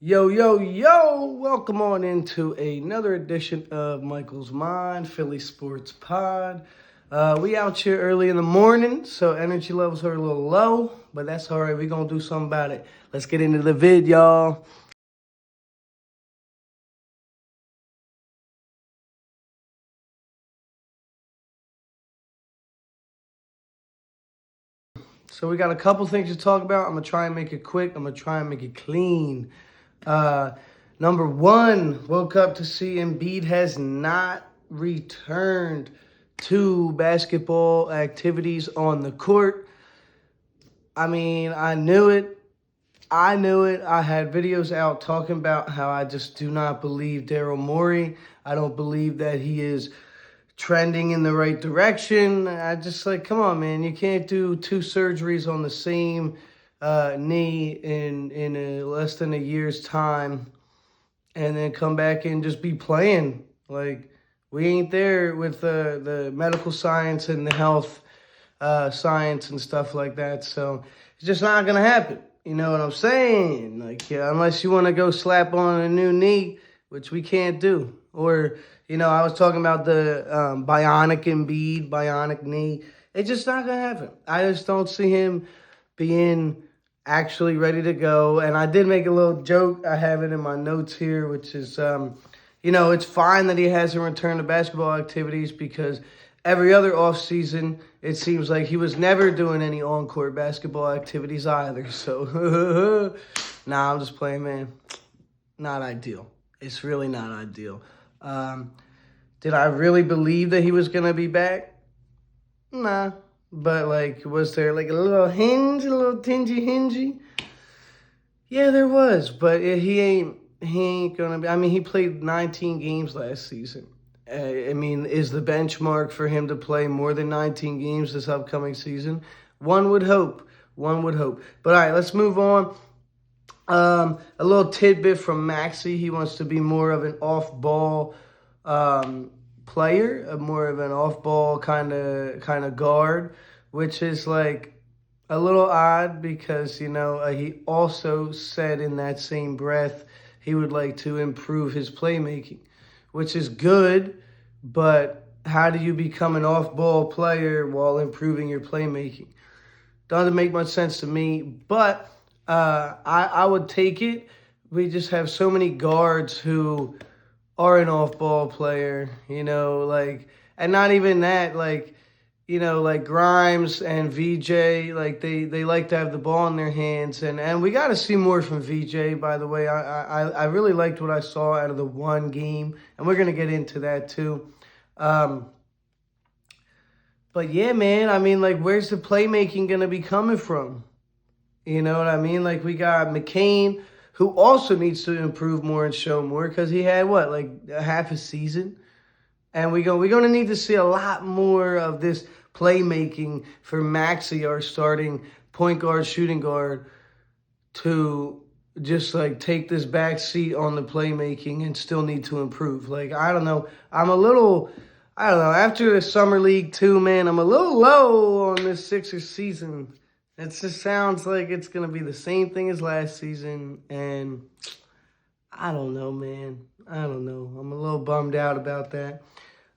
Yo, yo, yo! Welcome on into another edition of Michael's Mind, Philly Sports Pod. We out here early in the morning, so energy levels are a little low, but that's all right. We're going to do something about it. Let's get into the vid, y'all. So we got a couple things to talk about. I'm going to try and make it quick. I'm going to try and make it clean. Uh, Number one, woke up to see Embiid has not returned to basketball activities on the court. I mean, I knew it. I had videos out talking about how I just do not believe Daryl Morey. I don't believe that he is trending in the right direction. I just come on, man. You can't do two surgeries on the same knee in less than a year's time and then come back and just be playing. Like, we ain't there with the medical science and the health science and stuff like that. So it's just not going to happen. You know what I'm saying? Like, yeah, unless you want to go slap on a new knee, which we can't do. Or, I was talking about the bionic Embiid, bionic knee. It's just not going to happen. I just don't see him being actually ready to go. And I did make a little joke. I have it in my notes here, which is, it's fine that he hasn't returned to basketball activities because every other offseason, it seems like he was never doing any on-court basketball activities either. So, I'm just playing, man. Not ideal. It's really not ideal. Did I really believe that he was going to be back? Nah. But, was there, a little hinge, a little hingy? Yeah, there was. But he ain't going to be. I mean, he played 19 games last season. Is the benchmark for him to play more than 19 games this upcoming season? One would hope. But, all right, let's move on. A little tidbit from Maxey. He wants to be more of an off-ball player, more of an off-ball kind of guard, which is a little odd because, he also said in that same breath he would like to improve his playmaking, which is good, but how do you become an off-ball player while improving your playmaking? Doesn't make much sense to me, but I would take it. We just have so many guards who are an off-ball player, and not even that, Grimes and VJ, they like to have the ball in their hands, and we got to see more from VJ, by the way. I really liked what I saw out of the one game, and we're going to get into that too. But yeah, man, where's the playmaking going to be coming from? You know what I mean? We got McCain, who also needs to improve more and show more because he had, a half a season? And we're going to need to see a lot more of this playmaking for Maxey, our starting point guard, shooting guard, to just, take this back seat on the playmaking and still need to improve. I don't know. I don't know. After the Summer League too, man, I'm a little low on this Sixers season. It just sounds like it's going to be the same thing as last season, and I don't know, man. I don't know. I'm a little bummed out about that.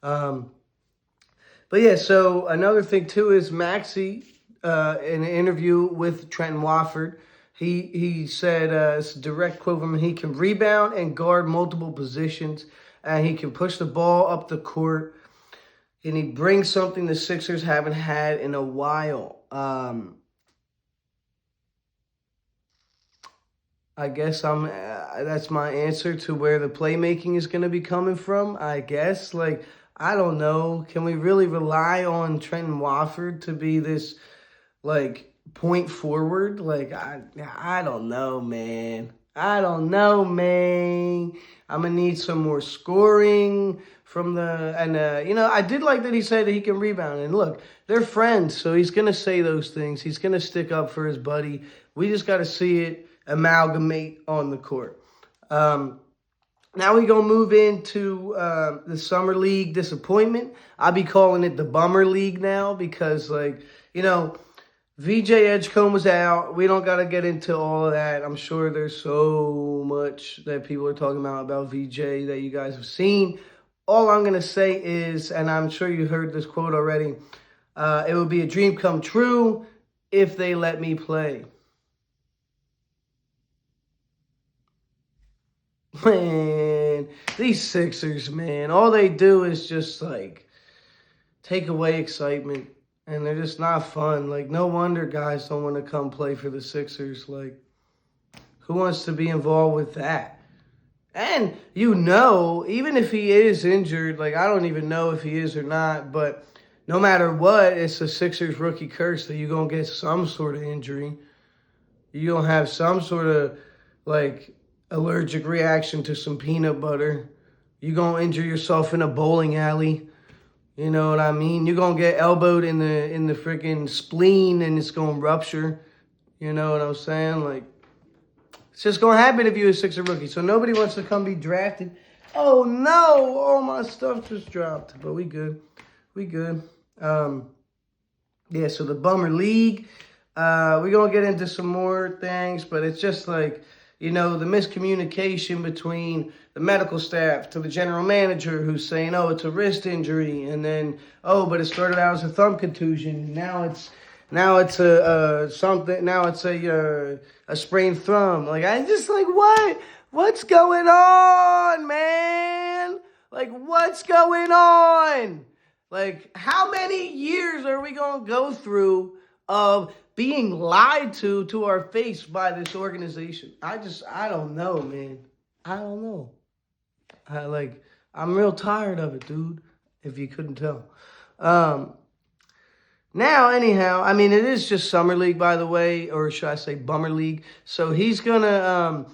But yeah, so another thing too is Maxey, in an interview with Trenton Wofford, he said, it's a direct quote from him, he can rebound and guard multiple positions, and he can push the ball up the court, and he brings something the Sixers haven't had in a while. I guess that's my answer to where the playmaking is going to be coming from, I guess. I don't know. Can we really rely on Trenton Wofford to be this, point forward? I don't know, man. I'm going to need some more scoring from I did like that he said that he can rebound. And look, they're friends, so he's going to say those things. He's going to stick up for his buddy. We just got to see it amalgamate on the court. Now we're going to move into the Summer League disappointment. I'll be calling it the Bummer League now because, VJ Edgecombe was out. We don't got to get into all of that. I'm sure there's so much that people are talking about VJ that you guys have seen. All I'm going to say is, and I'm sure you heard this quote already, it would be a dream come true if they let me play. Man, these Sixers, man, all they do is just, like, take away excitement. And they're just not fun. Like, no wonder guys don't want to come play for the Sixers. Like, who wants to be involved with that? And, even if he is injured, like, I don't even know if he is or not, but no matter what, it's a Sixers rookie curse that you're going to get some sort of injury. You're going to have some sort of, like, allergic reaction to some peanut butter. You're going to injure yourself in a bowling alley. You know what I mean? You're going to get elbowed in the freaking spleen and it's going to rupture. You know what I'm saying? Like, it's just going to happen if you're a Sixer rookie. So nobody wants to come be drafted. Oh, no. All my stuff just dropped. But we good. We good. Yeah, so the Bummer League. We're going to get into some more things. But it's just like, the miscommunication between the medical staff to the general manager who's saying, oh, it's a wrist injury. And then, oh, but it started out as a thumb contusion. Now it's a sprained thumb. Like, I just like, what? What's going on, man? Like, what's going on? Like, how many years are we going to go through of being lied to our face by this organization? I don't know, man. I don't know. I'm real tired of it, dude, if you couldn't tell. Now, anyhow, I mean, it is just Summer League, by the way, or should I say Bummer League. So he's going to,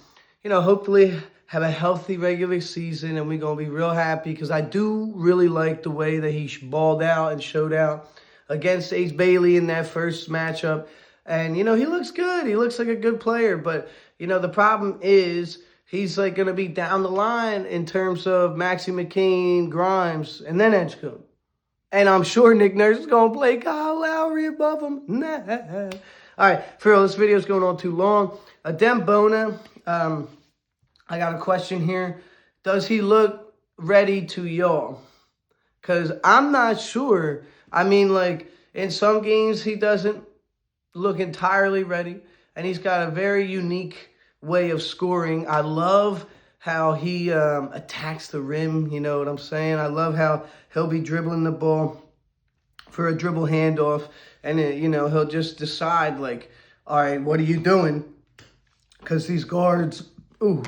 hopefully have a healthy regular season, and we're going to be real happy because I do really like the way that he balled out and showed out against Ace Bailey in that first matchup. And, he looks good. He looks like a good player. But, the problem is he's, like, going to be down the line in terms of Maxie McCain, Grimes, and then Edgecombe. And I'm sure Nick Nurse is going to play Kyle Lowry above him. Nah. All right, for real, this video is going on too long. Adem Bona, I got a question here. Does he look ready to y'all? Because I'm not sure. I mean, like, in some games, he doesn't look entirely ready. And he's got a very unique way of scoring. I love how he attacks the rim, you know what I'm saying? I love how he'll be dribbling the ball for a dribble handoff. And, he'll just decide, like, all right, what are you doing? Because these guards, because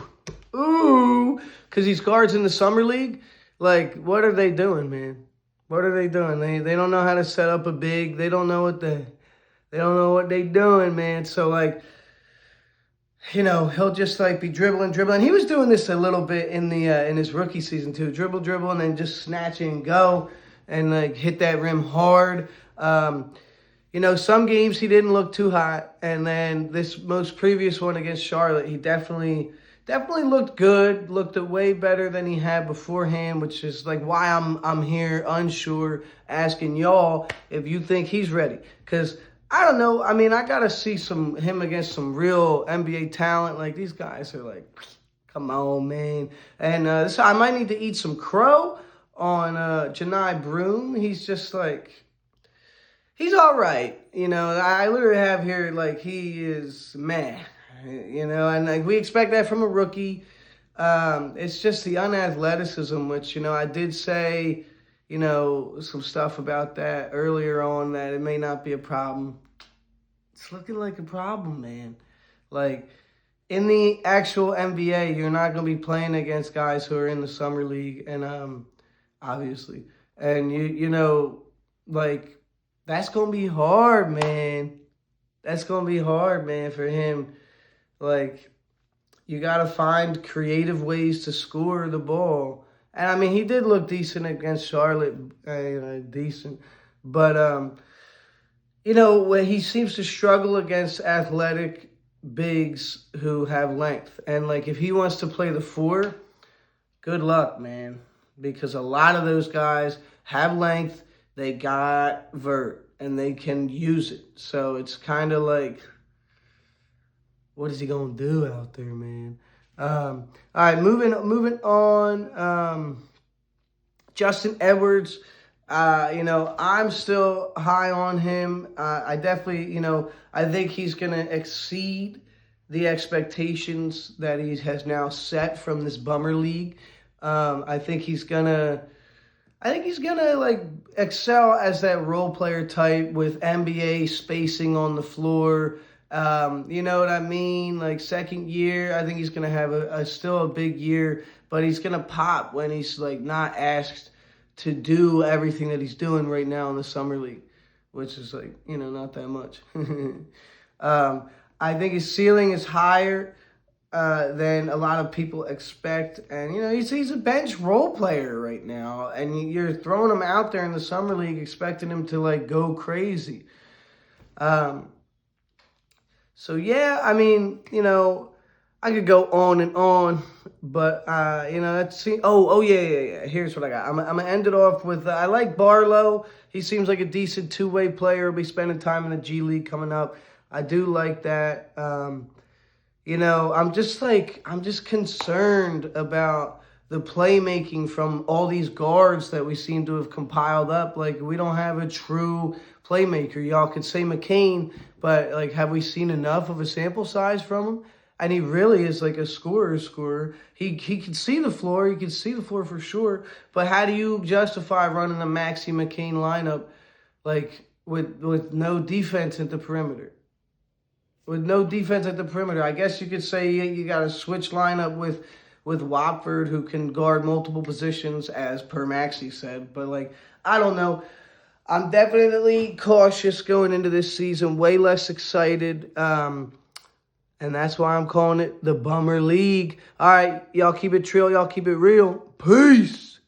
these guards in the Summer League, like, what are they doing, man? What are they doing? They don't know how to set up a big. They don't know what they doing, man. So, like, he'll just, like, be dribbling. He was doing this a little bit in his rookie season too. Dribble, and then just snatch and go and, like, hit that rim hard. Some games he didn't look too hot, and then this most previous one against Charlotte, he definitely looked good, looked way better than he had beforehand, which is like why I'm here unsure, asking y'all if you think he's ready. Because I don't know. I mean, I got to see him against some real NBA talent. Like, these guys are like, come on, man. And so I might need to eat some crow on Janai Broom. He's just like, he's all right. I literally have here, like, he is meh. And like, we expect that from a rookie. It's just the unathleticism, which, I did say, some stuff about that earlier on, that it may not be a problem. It's looking like a problem, man. Like, in the actual NBA, you're not going to be playing against guys who are in the Summer League, and obviously. And, like, that's going to be hard, man. That's going to be hard, man, for him. Like, you got to find creative ways to score the ball. And, I mean, he did look decent against Charlotte, decent. But, when he seems to struggle against athletic bigs who have length. And, like, if he wants to play the 4, good luck, man. Because a lot of those guys have length. They got vert. and they can use it. So it's kind of like, what is he gonna do out there, man? All right, moving on. Justin Edwards. I'm still high on him. I definitely, I think he's gonna exceed the expectations that he has now set from this bummer league. I think he's gonna like excel as that role player type with NBA spacing on the floor. You know what I mean? Like second year, I think he's gonna have still a big year, but he's gonna pop when he's like not asked to do everything that he's doing right now in the summer league, which is like not that much. I think his ceiling is higher than a lot of people expect. And, he's a bench role player right now. And you're throwing him out there in the summer league expecting him to, like, go crazy. So, yeah, I mean, I could go on and on. But, let's see. Yeah. Here's what I got. I'm going to end it off with, I like Barlow. He seems like a decent two-way player. He'll be spending time in the G League coming up. I do like that. I'm just concerned about the playmaking from all these guards that we seem to have compiled up. Like, we don't have a true playmaker. Y'all could say McCain, but, like, have we seen enough of a sample size from him? And he really is like a scorer. He can see the floor. He can see the floor for sure. But how do you justify running a Maxey McCain lineup, like, with no defense at the perimeter? With no defense at the perimeter. I guess you could say you got a switch lineup with Watford, who can guard multiple positions, as per Maxey said. But, like, I don't know. I'm definitely cautious going into this season, way less excited. And that's why I'm calling it the Bummer League. All right, y'all keep it trill. Y'all keep it real. Peace.